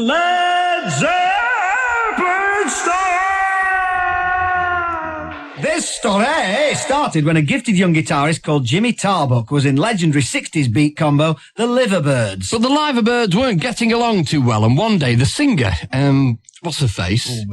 Led Zeppelin story! This story started when a gifted young guitarist called Jimmy Tarbuck was in legendary 60s beat combo, the Liverbirds. But the Liverbirds weren't getting along too well, and one day the singer, what's her face?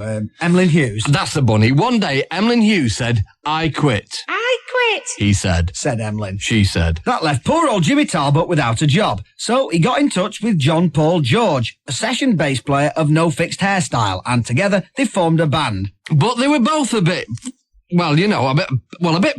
Emlyn Hughes. That's the bunny. One day, Emlyn Hughes said, I quit. I quit, he said. Said Emlyn. She said. That left poor old Jimmy Tarbuck without a job. So he got in touch with JohnPaulGeorge, a session bass player of no fixed hairstyle, and together they formed a band. But they were both a bit... Well, you know, a bit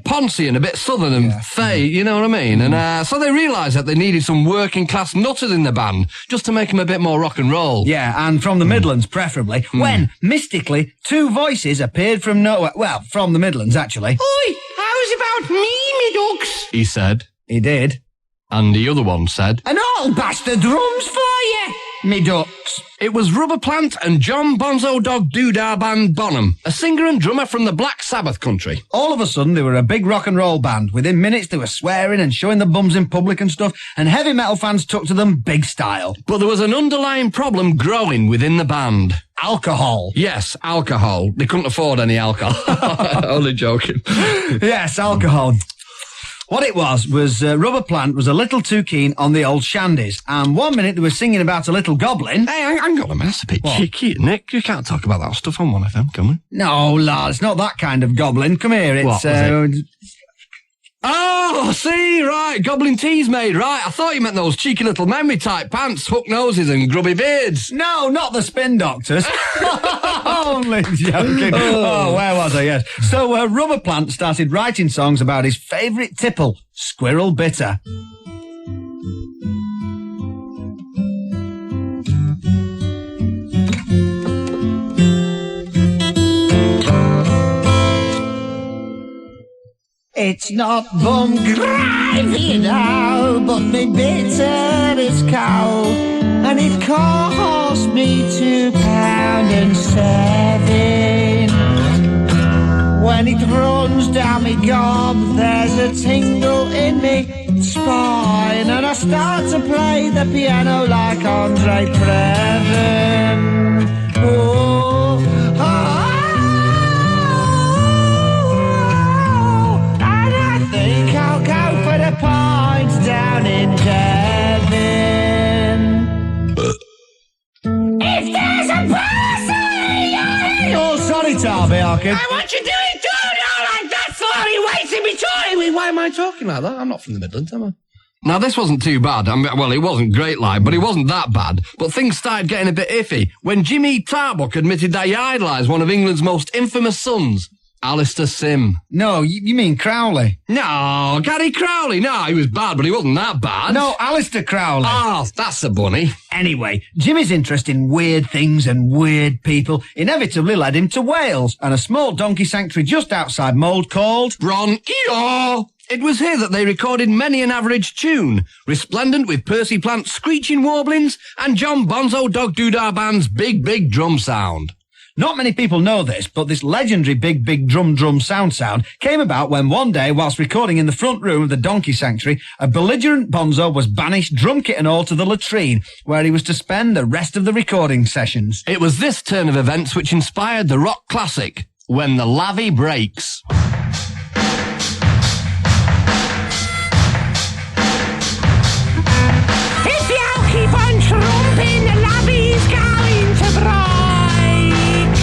poncy and a bit southern and fey, you know what I mean? And so they realised that they needed some working-class nutters in the band, just to make them a bit more rock and roll. Yeah, and from the Midlands, preferably, when, mystically, two voices appeared from nowhere. Well, from the Midlands, actually. Oi, how's about me ducks? He said. He did. And the other one said. And I'll bash the drums for you, me ducks. It was Rubber Plant and John Bonzo Dog Doo-Dah band Bonham, a singer and drummer from the Black Sabbath country. All of a sudden, they were a big rock and roll band. Within minutes, they were swearing and showing their bums in public and stuff, and heavy metal fans took to them big style. But there was an underlying problem growing within the band. Alcohol. Yes, alcohol. They couldn't afford any alcohol. Only joking. Yes, alcohol. What it was Rubber Plant was a little too keen on the old shandies, and one minute they were singing about a little goblin. Hey, hang on a minute, that's a bit cheeky, Nick. You can't talk about that stuff on one of them, can we? No, Lard, it's not that kind of goblin. Come here, it's... What was it? Oh, see, right, goblin tea's made, right. I thought you meant those cheeky little memory-type pants, hook noses and grubby beards. No, not the spin doctors. Only joking. Oh, where was I? Yes. So, Rubber Plant started writing songs about his favourite tipple, Squirrel Bitter. It's not bum gravy now, but me bitter is cold, and it cost me £2.07. When it runs down me gob, there's a tingle in me spine, and I start to play the piano like Andre Previn. Oh, oh. The points down in Devon. If there's a person, Oh, sorry, Tarby, Harkin. I want you to do it too, not like that, slowly wasting me time. Why am I talking like that? I'm not from the Midlands, am I? Now, this wasn't too bad. I mean, well, it wasn't great, like, but it wasn't that bad. But things started getting a bit iffy when Jimmy Tarbuck admitted that he idolised one of England's most infamous sons, Alistair Sim. No, you mean Crowley? No, Gary Crowley. No, he was bad, but he wasn't that bad. No, Alistair Crowley. Oh, that's the bunny. Anyway, Jimmy's interest in weird things and weird people inevitably led him to Wales and a small donkey sanctuary just outside Mold called Bron-Io. It was here that they recorded many an average tune, resplendent with Percy Plant's screeching warblings and John Bonzo Dog Doo-Dah band's big drum sound. Not many people know this, but this legendary big drum sound came about when one day, whilst recording in the front room of the donkey sanctuary, a belligerent bonzo was banished, drum kit and all, to the latrine, where he was to spend the rest of the recording sessions. It was this turn of events which inspired the rock classic, When the Lavvie Breaks. if you keep on trumping, the Lavvie's going to break.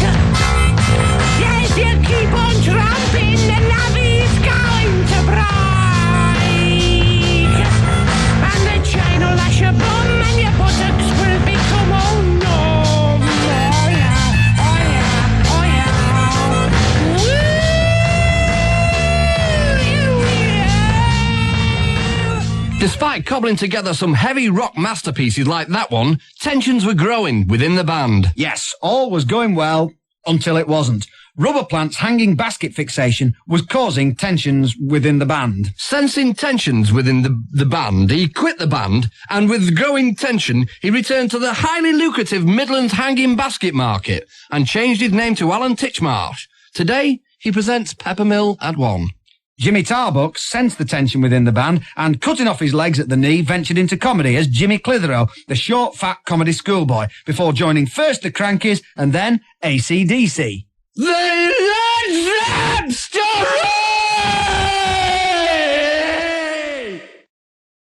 If you keep on tramping, the Lavvie's going to break. And the chain will lash your bum and your buttocks will become numb. Oh yeah, oh yeah, oh yeah. Woo, yeah. Despite cobbling together some heavy rock masterpieces like that one, tensions were growing within the band. Yes, all was going well until it wasn't. Rubber Plant's hanging basket fixation was causing tensions within the band. Sensing tensions within the band, he quit the band, and with growing tension, he returned to the highly lucrative Midlands hanging basket market and changed his name to Alan Titchmarsh. Today, he presents Peppermill at 1. Jimmy Tarbuck sensed the tension within the band and, cutting off his legs at the knee, ventured into comedy as Jimmy Clitheroe, the short, fat comedy schoolboy, before joining first the Crankies and then AC/DC. They